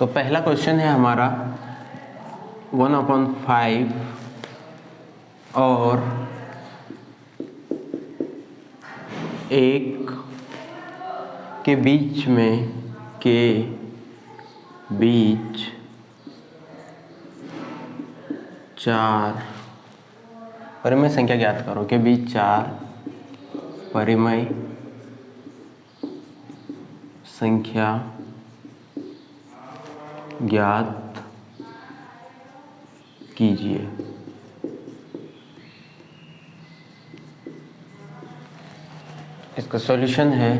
तो पहला क्वेश्चन है हमारा 1/5 और 1 के बीच चार परिमेय संख्या ज्ञात करो। के बीच 4 परिमेय संख्या ज्ञात कीजिए। इसका सॉल्यूशन है,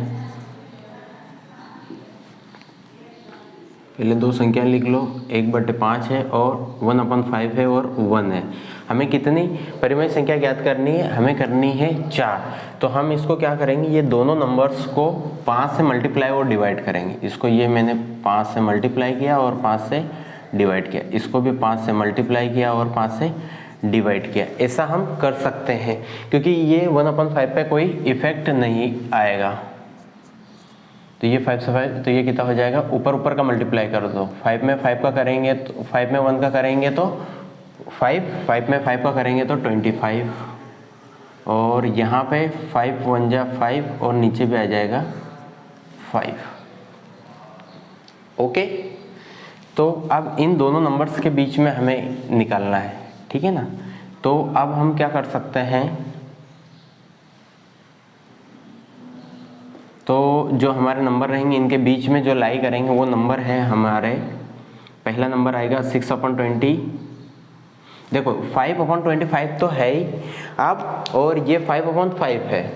पहले दो संख्या लिख लो, 1/5 है और 1/5 है और 1 है। हमें कितनी परिमेय संख्या ज्ञात करनी है? हमें करनी है 4। तो हम इसको क्या करेंगे, ये दोनों नंबर्स को 5 से मल्टीप्लाई और डिवाइड करेंगे। इसको ये मैंने 5 से मल्टीप्लाई किया और 5 से डिवाइड किया, इसको भी 5 से मल्टीप्लाई किया और 5 से डिवाइड किया। ऐसा हम कर सकते हैं क्योंकि ये 1/5 पे कोई इफेक्ट नहीं आएगा। तो ये 5 से 5, तो ये कितना हो जाएगा, ऊपर का मल्टीप्लाई कर दो। 5 में 5 का करेंगे तो 5 में 1 का करेंगे तो 5 में 5 का करेंगे तो 25, और यहाँ पे 5 1 जा 5 और नीचे भी आ जाएगा 5। ओके, तो अब इन दोनों नंबर्स के बीच में हमें निकालना है, ठीक है ना। तो अब हम क्या कर सकते हैं, तो जो हमारे नंबर रहेंगे इनके बीच में जो लाई करेंगे वो नंबर है हमारे, पहला नंबर आएगा 6/20। देखो 5/25 तो है ही अब, और ये 5/5 है।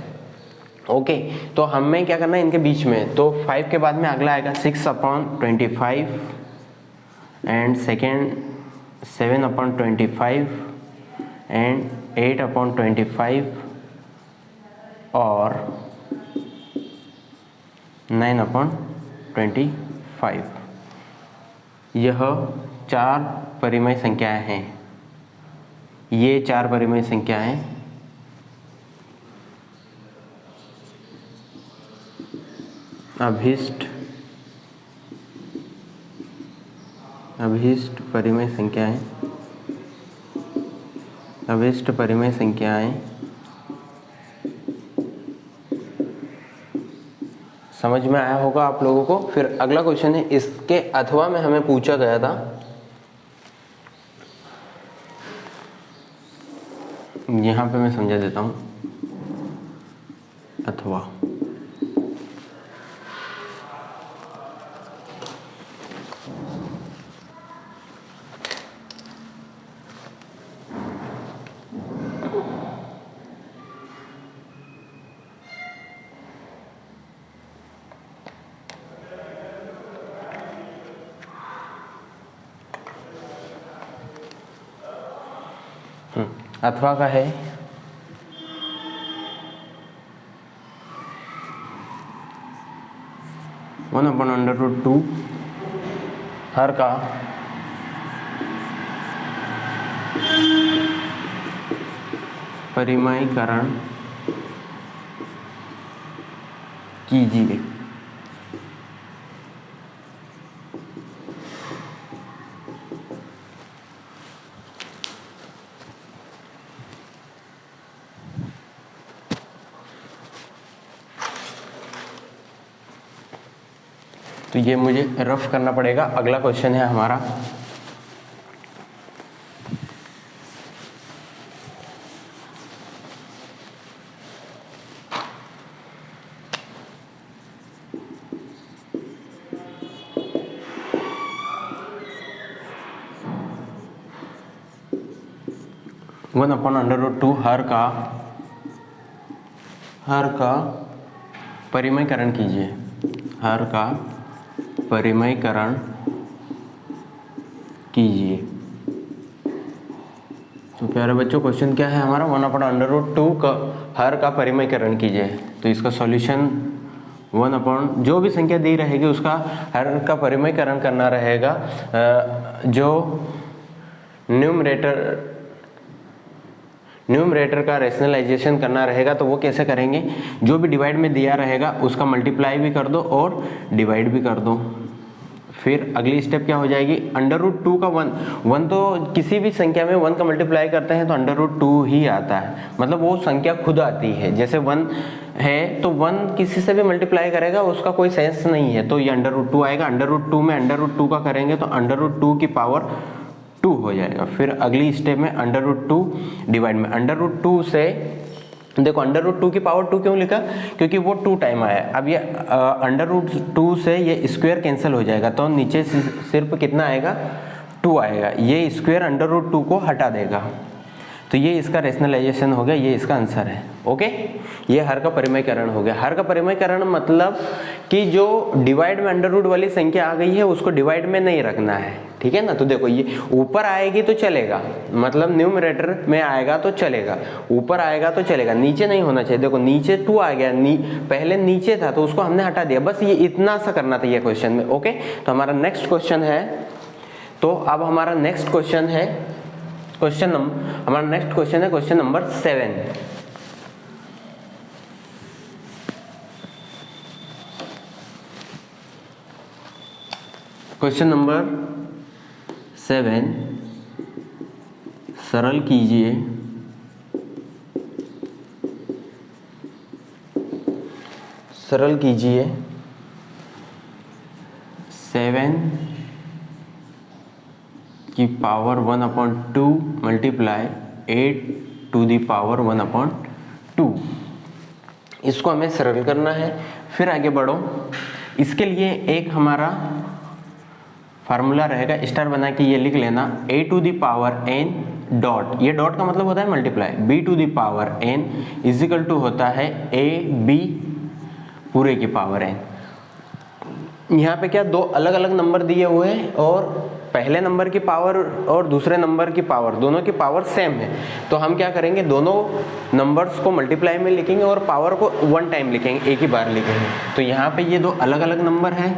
ओके, तो हमें क्या करना है इनके बीच में, तो 5 के बाद में अगला आएगा 6/25 एंड सेकेंड 7/25 एंड 8/25 और 9/25। यह 4 परिमेय संख्याएं हैं। ये 4 परिमेय संख्याएं अभीष्ट परिमेय संख्याएं, अभीष्ट परिमेय संख्याएं समझ में आया होगा आप लोगों को। फिर अगला क्वेश्चन है, इसके अथवा में हमें पूछा गया था, यहां पे मैं समझा देता हूं, अथवा अथवा का है 1/√2 हर का परिमेयकरण कीजिए। तो ये मुझे रफ करना पड़ेगा। अगला क्वेश्चन है हमारा, (1/√2) हर का परिमेयकरण कीजिए। हर का परिमेयकरण कीजिए। तो प्यारे बच्चों, क्वेश्चन क्या है हमारा, 1/√2 का हर का परिमेयकरण कीजिए। तो इसका सॉल्यूशन 1 जो भी संख्या दी रहेगी उसका हर का परिमेयकरण करना रहेगा। जो न्यूमरेटर का रैशनलाइजेशन करना रहेगा। तो वो कैसे करेंगे, जो भी डिवाइड में दिया रहेगा उसका मल्टीप्लाई भी कर दो और डिवाइड भी कर दो। फिर अगली स्टेप क्या हो जाएगी, अंडर रूट 2 का 1 तो किसी भी संख्या में 1 का मल्टीप्लाई करते हैं तो अंडर रूट 2 ही आता है, मतलब वो संख्या खुद आती है। जैसे 1 है तो 1 किसी से भी मल्टीप्लाई करेगा उसका कोई सेंस नहीं है, तो ये अंडर रूट 2 आएगा। अंडर रूट 2 में अंडर रूट 2 का करेंगे तो अंडर रूट 2 की पावर 2 हो जाएगा। फिर अगली स्टेप में अंडर रूट 2 डिवाइड में अंडर रूट 2 से, देखो अंडर रूट 2 की पावर 2 क्यों लिखा, क्योंकि वो 2 टाइम आया। अब ये अंडर रूट 2 से ये स्क्वायर कैंसिल हो जाएगा तो नीचे सिर्फ कितना आएगा, 2 आएगा। ये स्क्वायर अंडर रूट 2 को हटा देगा, तो ये इसका रेशनलाइजेशन हो गया, ये इसका आंसर है। ओके, ये हर का परिमयकरण हो गया। हर का परिमयकरण मतलब कि जो डिवाइड में अंडर रूट वाली संख्या आ गई है उसको डिवाइड में नहीं रखना है, ठीक है ना। तो देखो ये ऊपर आएगी तो चलेगा, मतलब न्यूमरेटर में आएगा तो चलेगा, ऊपर आएगा तो चलेगा, नीचे नहीं होना चाहिए। देखो नीचे 2 आ गया, पहले नीचे था तो उसको हमने हटा दिया, बस ये इतना सा करना था ये क्वेश्चन में। ओके, तो हमारा नेक्स्ट क्वेश्चन है, तो अब हमारा नेक्स्ट क्वेश्चन है हमारा नेक्स्ट क्वेश्चन है क्वेश्चन नंबर 7। क्वेश्चन नंबर 7 सरल कीजिए सरल कीजिए 7 की power 1/2 multiply 8 to the power 1/2। इसको हमें सरल करना है। फिर आगे बढ़ो, इसके लिए एक हमारा फार्मूला रहेगा, स्टार बना के ये लिख लेना, a to the power n dot, ये डॉट का मतलब होता है multiply, b to the power n equal to होता है a b पूरे की पावर n। यहाँ पे क्या दो अलग अलग नंबर दिए हुए हैं और पहले नंबर की पावर और दूसरे नंबर की पावर, दोनों की पावर सेम है, तो हम क्या करेंगे, दोनों नंबर्स को मल्टीप्लाई में लिखेंगे और पावर को 1 टाइम लिखेंगे, एक ही बार लिखेंगे। तो यहाँ पे ये दो अलग अलग नंबर हैं,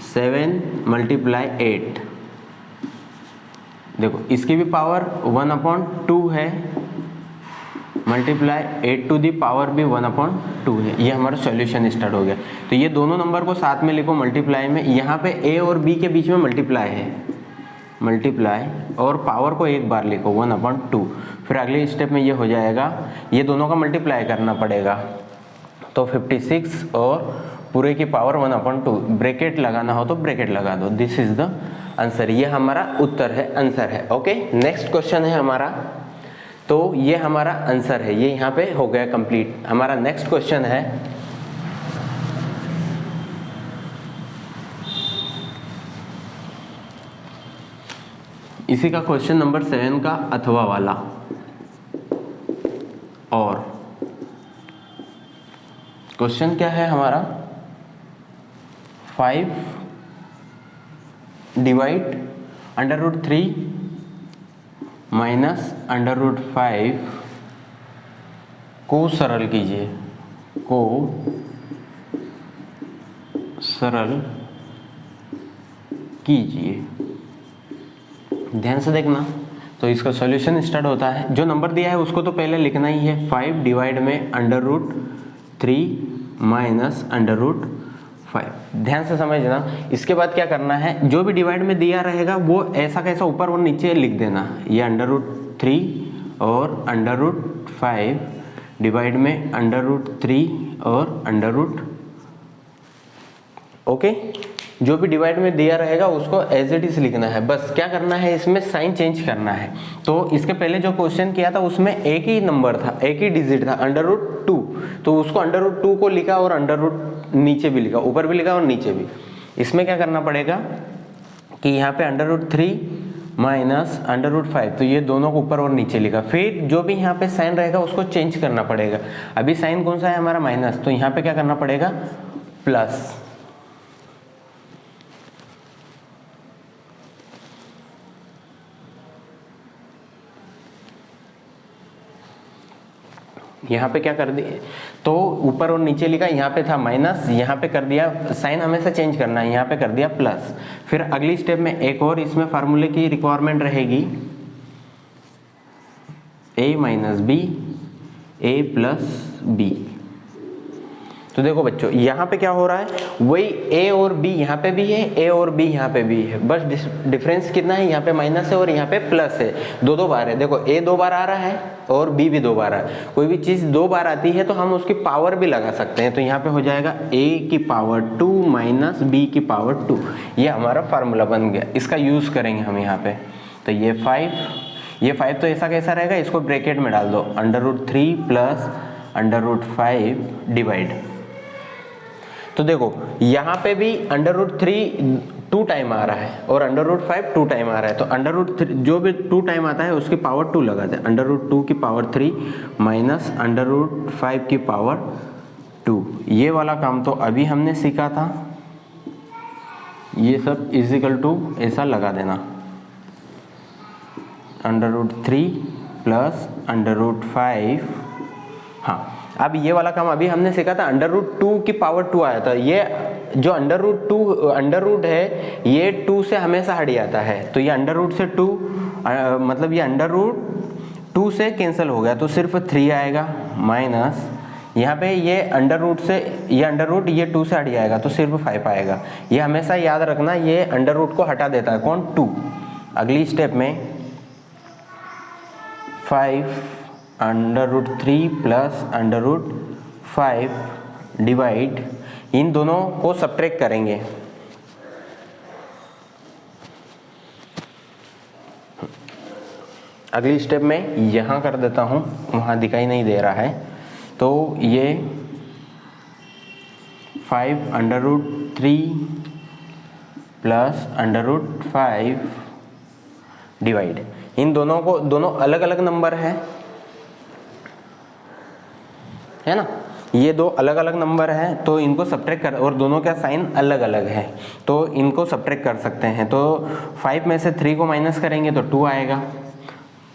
7 मल्टीप्लाई 8, देखो इसकी भी पावर 1/2 है, मल्टीप्लाई 8 टू दी पावर भी 1/2 है। ये हमारा सॉल्यूशन स्टार्ट हो गया। तो ये दोनों नंबर को साथ में लिखो मल्टीप्लाई में, यहाँ पे a और b के बीच में मल्टीप्लाई है, मल्टीप्लाई और पावर को एक बार लिखो 1/2। फिर अगले स्टेप में ये हो जाएगा, ये दोनों का मल्टीप्लाई करना पड़ेगा, तो 56 और पूरे की पावर 1/2, ब्रैकेट लगाना हो तो ब्रैकेट लगा दो। दिस इज द आंसर, ये हमारा उत्तर है, आंसर है। ओके, नेक्स्ट क्वेश्चन है हमारा, तो ये हमारा आंसर है, ये यहाँ पे हो गया कंप्लीट। हमारा नेक्स्ट क्वेश्चन है इसी का क्वेश्चन नंबर 7 का अथवा वाला। और क्वेश्चन क्या है हमारा, 5 डिवाइड √3 माइनस √5 को सरल कीजिए, को सरल कीजिए। ध्यान से देखना, तो इसका सॉल्यूशन स्टार्ट होता है, जो नंबर दिया है उसको तो पहले लिखना ही है, 5 डिवाइड में √3 माइनस √5। ध्यान से समझना, इसके बाद क्या करना है, जो भी डिवाइड में दिया रहेगा वो ऐसा कैसा ऊपर और नीचे लिख देना, ये √3 और √5 डिवाइड में √3 और ओके, जो भी डिवाइड में दिया रहेगा उसको एज इट इज लिखना है। बस क्या करना है, इसमें साइन चेंज करना है। तो इसके पहले जो क्वेश्चन किया था उसमें एक ही नंबर था, एक ही डिजिट था, √2, तो उसको √2 को लिखा और नीचे भी लिखा, ऊपर भी लिखा और नीचे भी। इसमें क्या करना पड़ेगा कि यहाँ पे √3 माइनस √5, तो ये दोनों को ऊपर और नीचे लिखा। फिर जो भी यहाँ पे साइन रहेगा उसको चेंज करना पड़ेगा। अभी साइन कौन सा है हमारा, माइनस, तो यहाँ पे क्या करना पड़ेगा, प्लस। यहाँ पे क्या कर दिया, तो ऊपर और नीचे लिखा, यहाँ पे था माइनस, यहाँ पे कर दिया, साइन हमेशा चेंज करना है, यहाँ पे कर दिया प्लस। फिर अगली स्टेप में एक और इसमें फार्मूले की रिक्वायरमेंट रहेगी, a minus B, a plus B. तो देखो बच्चों यहाँ पे क्या हो रहा है, वही ए और बी यहाँ पे भी है, ए और बी यहाँ पे भी है, बस डिफरेंस कितना है, यहाँ पे माइनस है और यहाँ पे प्लस है, दो बार है। देखो ए 2 बार आ रहा है और बी भी 2 बार आ रहा है। कोई भी चीज़ 2 बार आती है तो हम उसकी पावर भी लगा सकते हैं। तो यहाँ पे हो जाएगा a की पावर 2 माइनस बी की पावर 2। ये हमारा फार्मूला बन गया, इसका यूज़ करेंगे हम यहाँ पे। तो ये 5 तो ऐसा कैसा रहेगा, इसको ब्रैकेट में डाल दो, √3 प्लस √5 डिवाइड। तो देखो यहाँ पे भी √3 2 टाइम आ रहा है और √5 2 टाइम आ रहा है। तो √3 जो भी 2 टाइम आता है उसकी पावर 2 लगाते हैं, √2 की पावर 3 माइनस √5 की पावर 2। ये वाला काम तो अभी हमने सीखा था। ये सब इजिकल टू ऐसा लगा देना, √3 प्लस √5। हाँ, अब ये वाला काम अभी हमने सीखा था, √2 की पावर 2 आया था। ये जो अंडर रूट है ये 2 से हमेशा हट जाता है। तो ये √2 से 2 मतलब ये √2 से कैंसिल हो गया तो सिर्फ 3 आएगा, माइनस यहाँ पे ये अंडर रूट ये 2 से हट जाएगा तो सिर्फ 5 आएगा। ये हमेशा याद रखना, ये अंडर रूट को हटा देता है कौन, 2। अगली स्टेप में 5 √3 प्लस √5 डिवाइड, इन दोनों को सब्ट्रैक्ट करेंगे। अगली स्टेप में यहाँ कर देता हूँ, वहाँ दिखाई नहीं दे रहा है। तो ये 5 √3 प्लस √5 डिवाइड, इन दोनों अलग अलग नंबर है ना, ये 2 अलग अलग नंबर है तो इनको सब्ट्रैक्ट कर, और दोनों का साइन अलग अलग है तो इनको सब्ट्रैक्ट कर सकते हैं। तो 5 में से 3 को माइनस करेंगे तो 2 आएगा,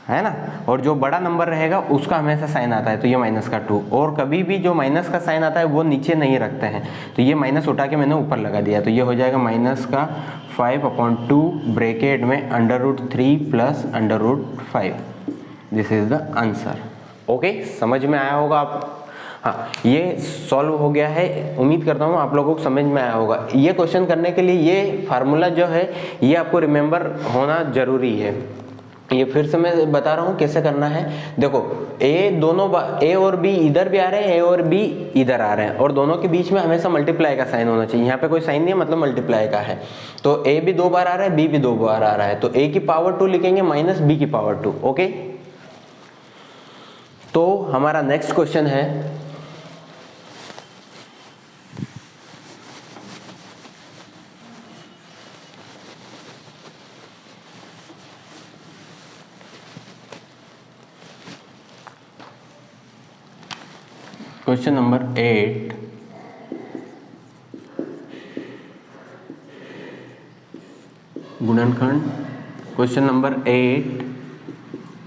है ना, और जो बड़ा नंबर रहेगा उसका हमेशा साइन आता है तो ये माइनस का 2। और कभी भी जो माइनस का साइन आता है वो नीचे नहीं रखते हैं, तो ये माइनस उठा के मैंने ऊपर लगा दिया। तो ये हो जाएगा माइनस का 5/2 ब्रैकेट में √3 plus √5। This is the answer. Okay, समझ में आया होगा आप? हाँ, ये सॉल्व हो गया है। उम्मीद करता हूँ आप लोगों को समझ में आया होगा। ये क्वेश्चन करने के लिए ये फार्मूला जो है ये आपको रिमेंबर होना जरूरी है। ये फिर से मैं बता रहा हूँ कैसे करना है। देखो ए और बी इधर भी आ रहे हैं, ए और बी इधर आ रहे हैं, और दोनों के बीच में हमेशा मल्टीप्लाई का साइन होना चाहिए। यहाँ पे कोई साइन नहीं है, मतलब मल्टीप्लाई का है। तो ए भी 2 बार आ रहा है, बी भी 2 बार आ रहा है, तो ए की पावर 2 लिखेंगे माइनस बी की पावर 2। ओके, तो हमारा नेक्स्ट क्वेश्चन है क्वेश्चन नंबर 8। गुणनखंड। क्वेश्चन नंबर 8,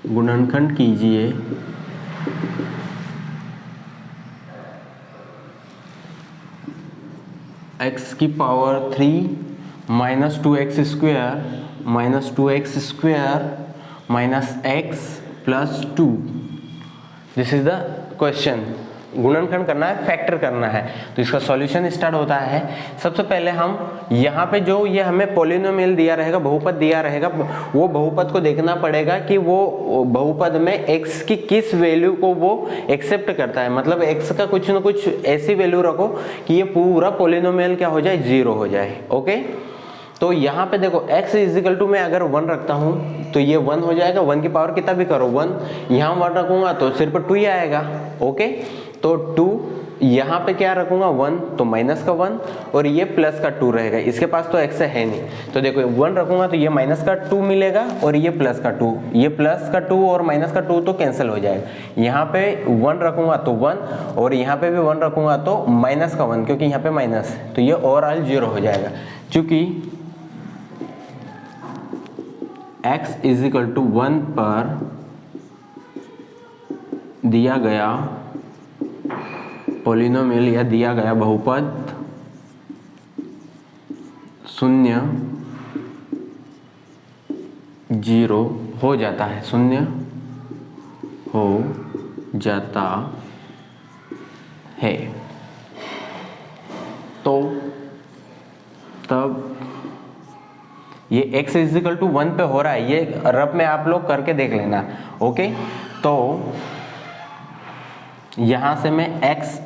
गुणनखंड कीजिए x की पावर 3 minus 2x square minus x plus 2। This is the question. गुणनखंड करना है, फैक्टर करना है, तो इसका सॉल्यूशन स्टार्ट होता है। सबसे पहले हम यहाँ पे जो ये हमें पॉलिनोमियल दिया रहेगा, बहुपद दिया रहेगा, वो बहुपद को देखना पड़ेगा कि वो बहुपद में x की किस वैल्यू को वो एक्सेप्ट करता है। मतलब x का कुछ ना कुछ ऐसी वैल्यू रखो कि ये पूरा पॉलिनोमियल क्या हो जाए, 0 हो जाए। ओके, तो यहाँ पे देखो x इजिकल टू मैं अगर 1 रखता हूँ तो ये 1 हो जाएगा। 1 की पावर कितना भी करो 1, यहाँ 1 रखूंगा तो सिर्फ 2 ही आएगा। ओके, तो 2 यहाँ पे क्या रखूंगा 1, तो माइनस का 1 और ये प्लस का 2 रहेगा। इसके पास तो x है नहीं, तो देखो 1 रखूंगा तो ये माइनस का 2 मिलेगा और ये प्लस का 2, ये प्लस का 2 और माइनस का 2 तो कैंसिल हो जाएगा। यहाँ पे 1 रखूंगा तो 1 और यहाँ पे भी 1 रखूंगा तो माइनस का 1, क्योंकि यहाँ पे माइनस है तो ये ओवरऑल 0 हो जाएगा। चूंकि x इजिकल टू 1 पर दिया गया पॉलिनोमियल या दिया गया बहुपद 0 0 हो जाता है, 0 हो जाता है। तो तब ये x इजिकल टू 1 पे हो रहा है, ये रफ में आप लोग करके देख लेना। ओके, तो यहां से मैं x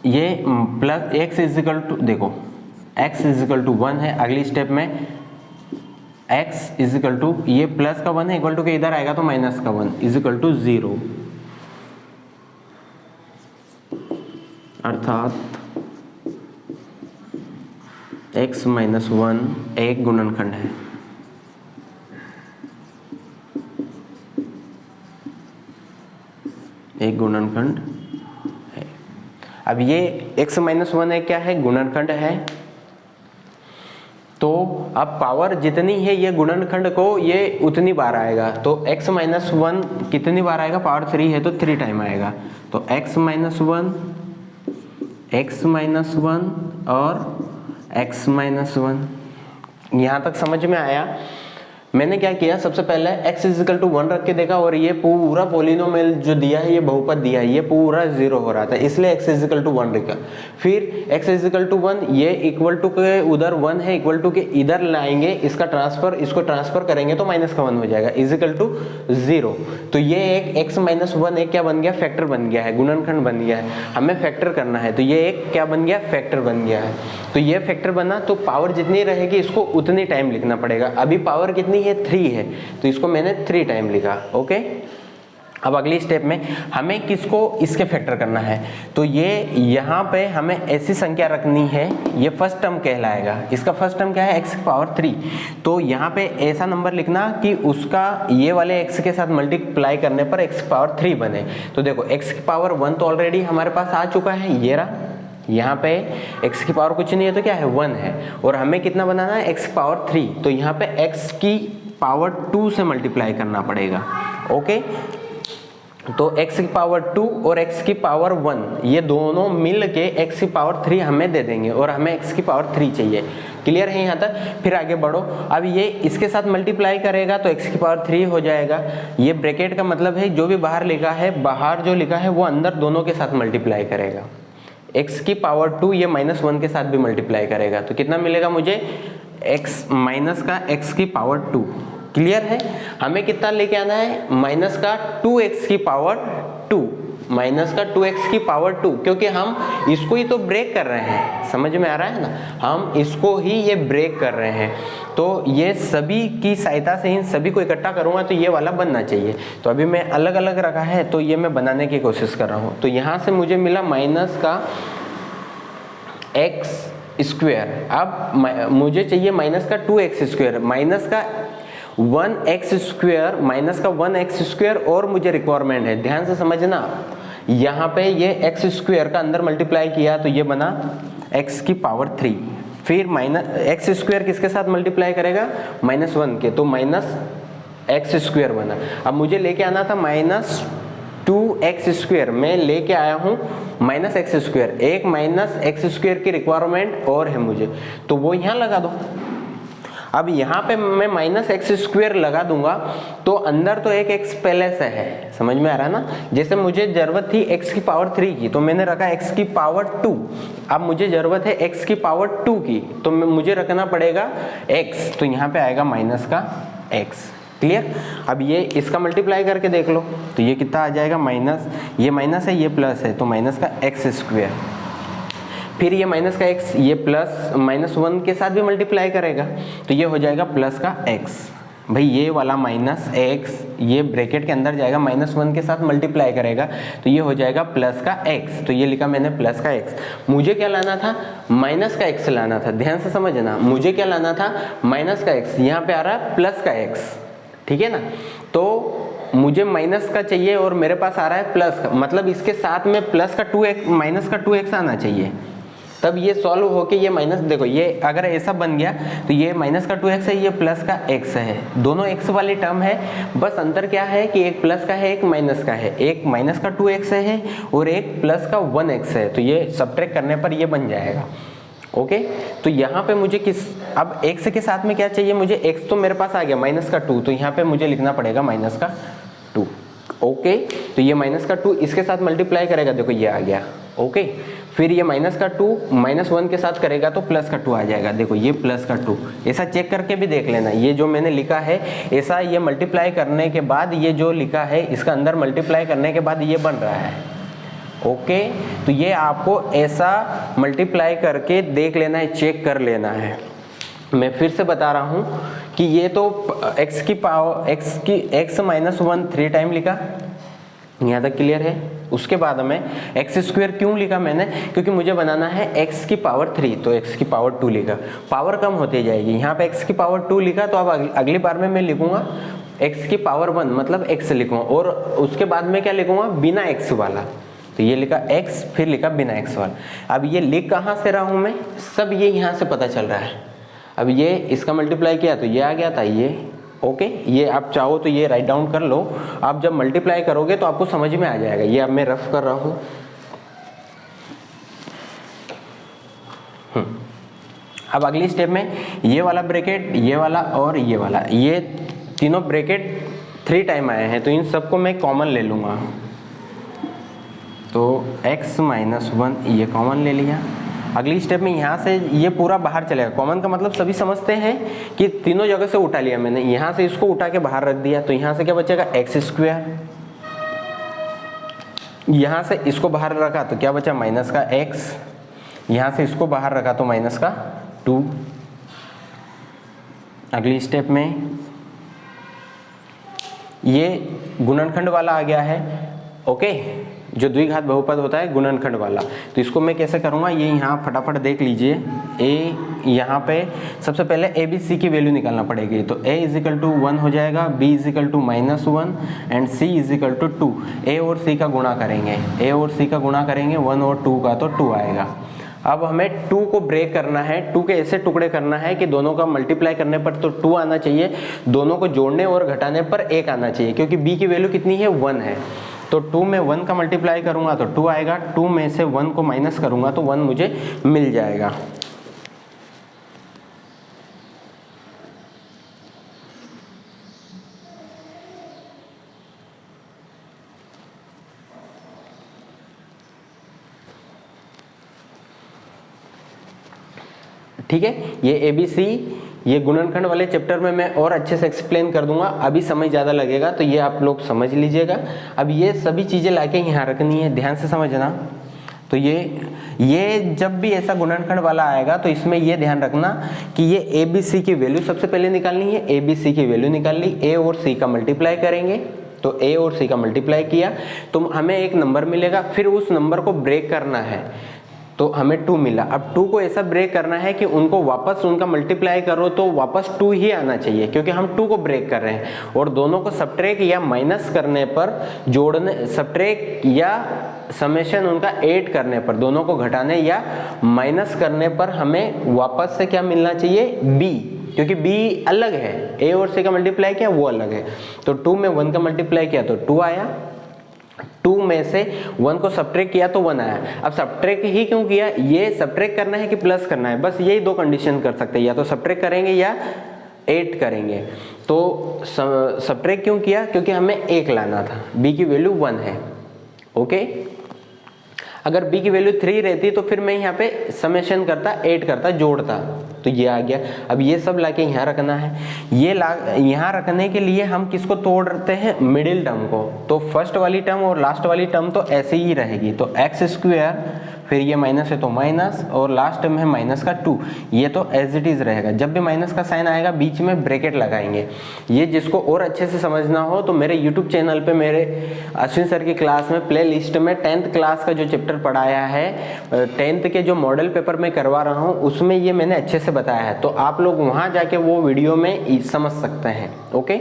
ये प्लस x इजिकल टू, देखो x इजिकल टू 1 है, अगली स्टेप में x इजिकल टू ये प्लस का 1 है इक्वल टू के इधर आएगा तो माइनस का 1 इजिकल टू 0, अर्थात x माइनस 1 एक गुणनखंड है। एक गुणनखंड है। अब ये x माइनस 1 है, क्या है, गुणनखंड है। तो अब पावर जितनी है ये गुणनखंड को ये उतनी बार आएगा, तो x माइनस 1 कितनी बार आएगा, पावर 3 है तो 3 टाइम आएगा। तो x माइनस 1, x माइनस 1 और x माइनस 1। यहाँ तक समझ में आया? मैंने क्या किया, सबसे पहले x इजिकल टू 1 रख के देखा और ये पूरा पोलिनोमियल जो दिया है, ये बहुपद दिया है, ये पूरा 0 हो रहा था, इसलिए x इजिकल टू 1 रखा। फिर x इजिकल टू 1 ये इक्वल टू के उधर 1 है, इक्वल टू के इधर लाएंगे, इसका ट्रांसफर, इसको ट्रांसफर करेंगे तो माइनस का 1 हो जाएगा, इजिकल टू 0। तो ये एक x माइनस 1 एक क्या बन गया, फैक्टर बन गया है, गुणनखंड बन गया है। हमें फैक्टर करना है तो ये एक क्या बन गया, फैक्टर बन गया है। तो ये फैक्टर बना तो पावर जितनी रहेगी इसको उतनी टाइम लिखना पड़ेगा। अभी पावर कितनी है, 3 है, तो इसको मैंने 3 टाइम लिखा। ओके, अब अगली स्टेप में हमें किसको, इसके फैक्टर करना है। तो ये यहाँ पे हमें ऐसी संख्या रखनी है, ये फर्स्ट टर्म कहलाएगा, इसका फर्स्ट टर्म क्या है, x की पावर 3। तो यहाँ पे ऐसा नंबर लिखना कि उसका ये वाले x के साथ मल्टीप्लाई करने पर x की पावर 3 बने। तो देखो x की पावर 1 तो ऑलरेडी हमारे पास आ चुका है, ये रहा। यहाँ पे x की पावर कुछ नहीं है तो क्या है, 1 है, और हमें कितना बनाना है, x की पावर 3। तो यहाँ पे x की पावर 2 से मल्टीप्लाई करना पड़ेगा। ओके, तो x की पावर 2 और x की पावर 1 ये दोनों मिल के x की पावर 3 हमें दे देंगे, और हमें x की पावर 3 चाहिए। क्लियर है यहाँ तक? फिर आगे बढ़ो। अब ये इसके साथ मल्टीप्लाई करेगा तो x की पावर 3 हो जाएगा। ये ब्रैकेट का मतलब है जो भी बाहर लिखा है, बाहर जो लिखा है वो अंदर दोनों के साथ मल्टीप्लाई करेगा। x की पावर 2 ये माइनस 1 के साथ भी मल्टीप्लाई करेगा, तो कितना मिलेगा मुझे, x माइनस का x की पावर 2। क्लियर है? हमें कितना लेके आना है, माइनस का 2x की पावर 2, माइनस का 2x की पावर 2, क्योंकि हम इसको ही तो ब्रेक कर रहे हैं। समझ में आ रहा है ना, हम इसको ही ये ब्रेक कर रहे हैं। तो ये सभी की सहायता से इन सभी को इकट्ठा करूंगा तो ये वाला बनना चाहिए। तो अभी मैं अलग अलग रखा है तो ये मैं बनाने की कोशिश कर रहा हूँ। तो यहाँ से मुझे मिला माइनस का x स्क्वायर। अब मुझे चाहिए माइनस का 2x स्क्वायर, माइनस का 1x स्क्वायर, माइनस का 1x स्क्वायर, और मुझे रिक्वायरमेंट है, ध्यान से समझना। यहाँ पे ये x स्क्वायर का अंदर मल्टीप्लाई किया तो ये बना x की पावर 3। फिर माइनस x स्क्वायर किसके साथ मल्टीप्लाई करेगा, माइनस 1 के, तो माइनस x स्क्वायर बना। अब मुझे लेके आना था माइनस 2x स्क्वायर, मैं लेके आया हूँ माइनस एक्स स्क्वायर। एक माइनस एक्स स्क्वायर की रिक्वायरमेंट और है मुझे, तो वो यहाँ लगा दो। अब यहाँ पे मैं माइनस एक्स स्क्वायर लगा दूंगा तो अंदर तो एक एक्स पहले से है, समझ में आ रहा है ना। जैसे मुझे जरूरत थी एक्स की पावर 3 की तो मैंने रखा एक्स की पावर 2। अब मुझे जरूरत है एक्स की पावर 2 की तो मुझे रखना पड़ेगा एक्स, तो यहाँ पे आएगा माइनस का एक्स। क्लियर? अब ये इसका मल्टीप्लाई करके देख लो तो ये कितना आ जाएगा, माइनस, ये माइनस है ये प्लस है तो माइनस का एक्स स्क्वायर। फिर ये माइनस का एक्स ये प्लस माइनस 1 के साथ भी मल्टीप्लाई करेगा तो ये हो जाएगा प्लस का एक्स। भाई ये वाला माइनस एक्स ये ब्रैकेट के अंदर जाएगा, माइनस 1 के साथ मल्टीप्लाई करेगा तो ये हो जाएगा प्लस का एक्स। तो ये लिखा मैंने प्लस का एक्स। मुझे क्या लाना था, माइनस का एक्स लाना था। ध्यान से समझना, मुझे क्या लाना था, माइनस का एक्स। यहाँ पे आ रहा है प्लस का एक्स, ठीक है ना। तो मुझे माइनस का चाहिए और मेरे पास आ रहा है प्लस का, मतलब इसके साथ में प्लस का 2x माइनस का 2x आना चाहिए, तब ये सॉल्व होके ये माइनस, देखो ये अगर ऐसा बन गया तो ये माइनस का 2x है, ये प्लस का x है। दोनों x वाली टर्म है, बस अंतर क्या है कि एक प्लस का है एक माइनस का है, एक माइनस का 2x है और एक प्लस का 1x है। तो ये सब्ट्रैक्ट करने पर ये बन जाएगा। ओके, तो यहाँ पे मुझे अब x के साथ में क्या चाहिए, मुझे x तो मेरे पास आ गया माइनस का 2, तो यहाँ पे मुझे लिखना पड़ेगा माइनस का 2। ओके, तो ये माइनस का 2 इसके साथ मल्टीप्लाई करेगा, देखो ये आ गया। ओके, फिर ये माइनस का 2 -1 के साथ करेगा तो प्लस का 2 आ जाएगा। देखो ये प्लस का 2, ऐसा चेक करके भी देख लेना। ये जो मैंने लिखा है ऐसा, ये मल्टीप्लाई करने के बाद ये जो लिखा है इसका अंदर मल्टीप्लाई करने के बाद ये बन रहा है। ओके, तो ये आपको ऐसा मल्टीप्लाई करके देख लेना है, चेक कर लेना है। मैं फिर से बता रहा हूँ कि ये तो x की पावर x -1 3 टाइम लिखा, यहाँ तक क्लियर है। उसके बाद में x² क्यों लिखा मैंने, क्योंकि मुझे बनाना है x की पावर 3, तो x की पावर 2 लिखा। पावर कम होती जाएगी, यहाँ पे x की पावर 2 लिखा, तो अब अगली बार में मैं लिखूंगा x की पावर 1 मतलब x लिखूंगा, और उसके बाद में क्या लिखूंगा, बिना x वाला। तो ये लिखा x, फिर लिखा बिना x वाला। अब ये लिख कहाँ से रहा हूँ मैं, सब ये यहाँ से पता चल रहा है। अब ये इसका मल्टीप्लाई किया तो ये आ गया था ये। ओके, ये आप चाहो तो ये राइट डाउन कर लो, आप जब मल्टीप्लाई करोगे तो आपको समझ में आ जाएगा। ये अब मैं रफ कर रहा हूँ। अब अगली स्टेप में ये वाला ब्रैकेट, ये वाला और ये वाला, ये तीनों ब्रैकेट 3 टाइम आए हैं, तो इन सबको मैं कॉमन ले लूँगा। तो x -1 ये कॉमन ले लिया। अगली स्टेप में यहाँ से ये पूरा बाहर चलेगा। कॉमन का मतलब सभी समझते हैं कि तीनों जगह से उठा लिया मैंने, यहाँ से इसको उठा के बाहर रख दिया, तो यहाँ से क्या बचेगा x²। यहाँ से इसको बाहर रखा तो क्या बचा, माइनस का x। यहाँ से इसको बाहर रखा तो माइनस का 2। अगली स्टेप में ये गुणनखंड वाला आ गया है। ओके, जो द्विघात बहुपद होता है गुणनखंड वाला, तो इसको मैं कैसे करूँगा, ये यहाँ फटाफट देख लीजिए। a यहाँ पे सबसे पहले a b c की वैल्यू निकालना पड़ेगी, तो a = 1 हो जाएगा, b = -1 एंड c = 2। a और c का गुणा करेंगे, a और c का गुणा करेंगे 1 और 2 का, तो 2 आएगा। अब हमें 2 को ब्रेक करना है, 2 के ऐसे टुकड़े करना है कि दोनों का मल्टीप्लाई करने पर तो 2 आना चाहिए, दोनों को जोड़ने और घटाने पर 1 आना चाहिए, क्योंकि b की वैल्यू कितनी है, 1 है। तो 2 में 1 का मल्टीप्लाई करूंगा तो 2 आएगा, 2 में से 1 को माइनस करूंगा तो 1 मुझे मिल जाएगा। ठीक है, ये ABC ये गुणनखंड वाले चैप्टर में मैं और अच्छे से एक्सप्लेन कर दूंगा, अभी समय ज़्यादा लगेगा, तो ये आप लोग समझ लीजिएगा। अब ये सभी चीज़ें लाके यहाँ रखनी है, ध्यान से समझना। तो ये जब भी ऐसा गुणनखंड वाला आएगा तो इसमें ये ध्यान रखना कि ये ABC की वैल्यू सबसे पहले निकालनी है। ABC की वैल्यू निकाल ली, A और C का मल्टीप्लाई करेंगे, तो A और C का मल्टीप्लाई किया तो हमें एक नंबर मिलेगा, फिर उस नंबर को ब्रेक करना है, तो हमें 2 मिला। अब 2 को ऐसा ब्रेक करना है कि उनको वापस उनका मल्टीप्लाई करो तो वापस 2 ही आना चाहिए, क्योंकि हम 2 को ब्रेक कर रहे हैं। और दोनों को सब्ट्रैक्ट या माइनस करने पर, जोड़ने, सब्ट्रैक्ट या समेशन उनका ऐड करने पर, दोनों को घटाने या माइनस करने पर हमें वापस से क्या मिलना चाहिए, b, क्योंकि b अलग है, a और c का मल्टीप्लाई किया वो अलग है। तो 2 में 1 का मल्टीप्लाई किया तो 2 आया, 2 में से 1 को सब्ट्रैक्ट किया तो 1 आया। अब सब्ट्रैक्ट ही क्यों किया, ये सब्ट्रैक्ट करना है कि प्लस करना है, बस यही 2 कंडीशन कर सकते हैं, या तो सब्ट्रैक्ट करेंगे या ऐड करेंगे। तो सब्ट्रैक्ट क्यों किया, क्योंकि हमें 1 लाना था, b की वैल्यू 1 है। ओके, अगर b की वैल्यू 3 रहती तो फिर मैं यहाँ पे समेशन करता, ऐड करता, जोड़ता, तो ये आ गया। अब ये सब लाके यहाँ रखना है। ये यहाँ रखने के लिए हम किसको तोड़ते हैं, मिडिल टर्म को। तो फर्स्ट वाली टर्म और लास्ट वाली टर्म तो ऐसे ही रहेगी, तो x², फिर ये माइनस है तो माइनस, और लास्ट में है माइनस का 2, ये तो एज इट इज रहेगा। जब भी माइनस का साइन आएगा बीच में ब्रैकेट लगाएंगे। ये जिसको और अच्छे से समझना हो तो मेरे यूट्यूब चैनल पे मेरे अश्विन सर की क्लास में प्ले लिस्ट में 10th क्लास का जो चैप्टर पढ़ाया है, 10th के जो मॉडल पेपर में करवा रहा हूँ उसमें ये मैंने अच्छे से बताया है, तो आप लोग वहाँ जाके वो वीडियो में समझ सकते हैं। ओके,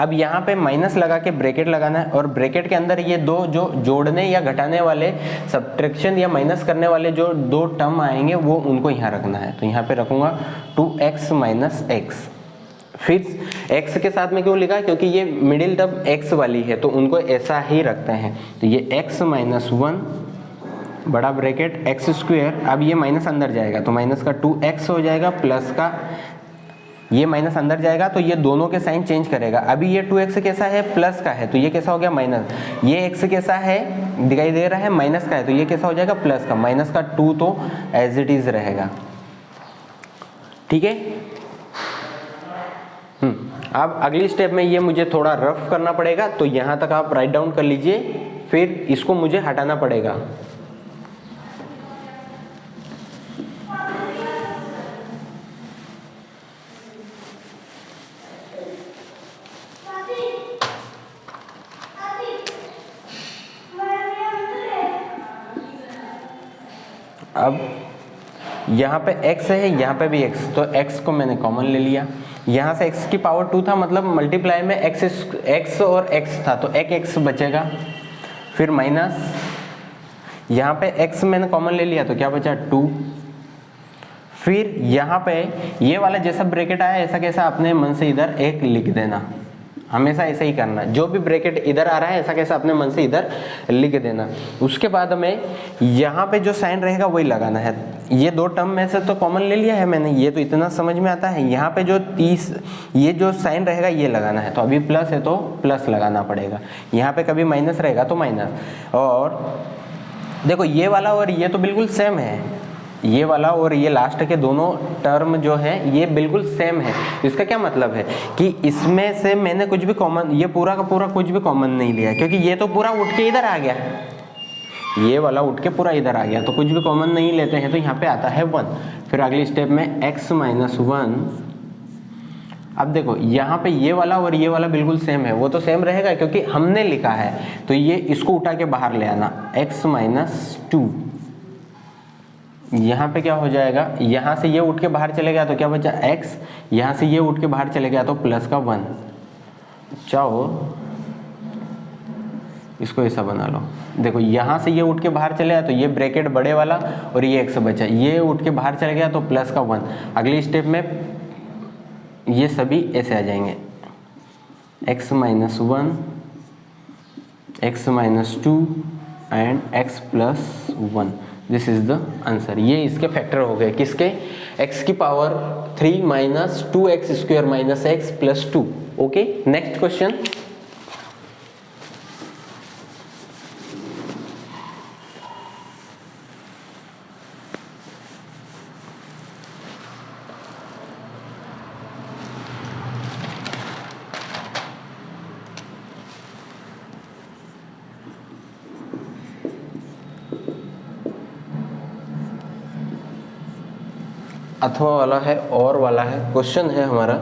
अब यहाँ पे माइनस लगा के ब्रैकेट लगाना है, और ब्रैकेट के अंदर ये 2 जो जोड़ने या घटाने वाले, सब्ट्रैक्शन या माइनस करने वाले जो 2 टर्म आएंगे वो उनको यहाँ रखना है। तो यहाँ पे रखूँगा 2x - x। फिर x के साथ में क्यों लिखा, क्योंकि ये मिडिल टर्म x वाली है तो उनको ऐसा ही रखते हैं। तो ये x - 1 बड़ा ब्रैकेट x², अब ये माइनस अंदर जाएगा तो माइनस का 2x हो जाएगा, प्लस का ये माइनस अंदर जाएगा तो ये दोनों के साइन चेंज करेगा। अभी ये 2x कैसा है, प्लस का है, तो ये कैसा हो गया माइनस। ये x कैसा है, दिखाई दे रहा है माइनस का है, तो ये कैसा हो जाएगा प्लस का। माइनस का 2 तो एज इट इज रहेगा, ठीक है। अब अगली स्टेप में ये मुझे थोड़ा रफ करना पड़ेगा, तो यहाँ तक आप राइट डाउन कर लीजिए, फिर इसको मुझे हटाना पड़ेगा। अब यहाँ पे x है, यहाँ पे भी x, तो x को मैंने कॉमन ले लिया। यहाँ से x की पावर 2 था, मतलब मल्टीप्लाई में x और x था, तो एक x बचेगा। फिर माइनस, यहाँ पे x मैंने कॉमन ले लिया तो क्या बचा 2। फिर यहाँ पे ये वाला जैसा ब्रैकेट आया ऐसा कैसा अपने मन से इधर एक लिख देना, हमेशा ऐसे ही करना। जो भी ब्रैकेट इधर आ रहा है ऐसा कैसा अपने मन से इधर लिख देना। उसके बाद में यहाँ पे जो साइन रहेगा वही लगाना है। ये दो टर्म में से तो कॉमन ले लिया है मैंने, ये तो इतना समझ में आता है। यहाँ पे जो 30 ये जो साइन रहेगा ये लगाना है, तो अभी प्लस है तो प्लस लगाना पड़ेगा। यहाँ पे कभी माइनस रहेगा तो माइनस। और देखो ये वाला और ये तो बिल्कुल सेम है, ये वाला और ये लास्ट के दोनों टर्म जो है ये बिल्कुल सेम है। इसका क्या मतलब है कि इसमें से मैंने कुछ भी कॉमन, ये पूरा का पूरा कुछ भी कॉमन नहीं लिया, क्योंकि ये तो पूरा उठ के इधर आ गया, ये वाला उठ के पूरा इधर आ गया, तो कुछ भी कॉमन नहीं लेते हैं, तो यहाँ पे आता है 1। फिर अगली स्टेप में x माइनस 1। अब देखो यहाँ पे ये वाला और ये वाला बिल्कुल सेम है, वो तो सेम रहेगा क्योंकि हमने लिखा है, तो ये इसको उठा के बाहर ले आना, x माइनस 2। यहाँ पे क्या हो जाएगा, यहाँ से ये उठ के बाहर चले गया तो क्या बचा x, यहाँ से ये उठ के बाहर चले गया तो प्लस का 1। चाहो इसको ऐसा बना लो, देखो यहाँ से ये उठ के बाहर चले गया तो ये ब्रैकेट बड़े वाला और ये x बचा, ये उठ के बाहर चले गया तो प्लस का 1। अगली स्टेप में ये सभी ऐसे आ जाएंगे, x minus 1, x minus 2 and x plus 1। This is the answer. ये इसके फैक्टर हो गए, किसके, x की पावर 3 minus 2x square minus x plus 2। Okay, next question. अथवा वाला है और वाला है, क्वेश्चन है हमारा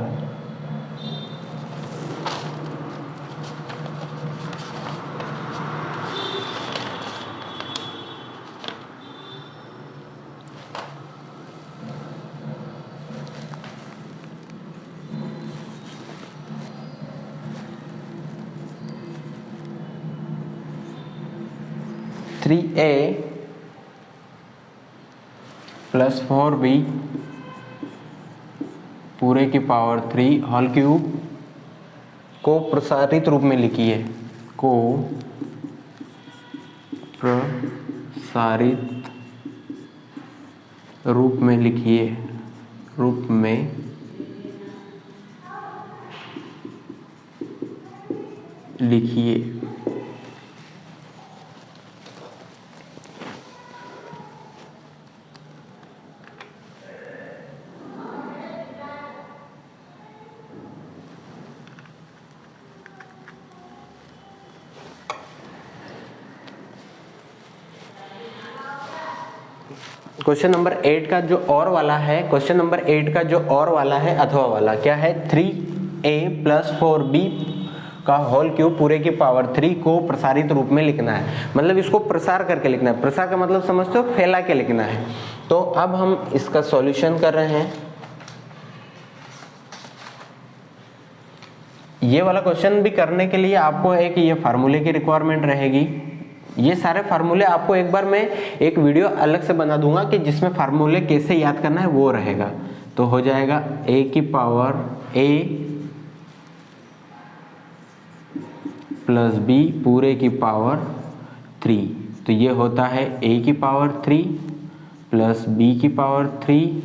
थ्री ए प्लस 4b पूरे की पावर 3 होल क्यूब को प्रसारित रूप में लिखिए, को प्रसारित रूप में लिखिए, रूप में लिखिए। क्वेश्चन नंबर 8 का जो और वाला है, क्वेश्चन नंबर 8 का जो और वाला है अथवा वाला क्या है, 3a प्लस 4b का होल क्यूब पूरे की पावर 3 को प्रसारित रूप में लिखना है। मतलब इसको प्रसार करके लिखना है, प्रसार का मतलब समझते हो, फैला के लिखना है। तो अब हम इसका सॉल्यूशन कर रहे हैं। ये वाला क्वेश्चन भी करने के लिए आपको एक ये फार्मूले की रिक्वायरमेंट रहेगी। ये सारे फार्मूले आपको एक बार मैं एक वीडियो अलग से बना दूंगा कि जिसमें फार्मूले कैसे याद करना है वो रहेगा। तो हो जाएगा a की पावर a प्लस b पूरे की पावर 3। तो ये होता है a की पावर 3 प्लस b की पावर 3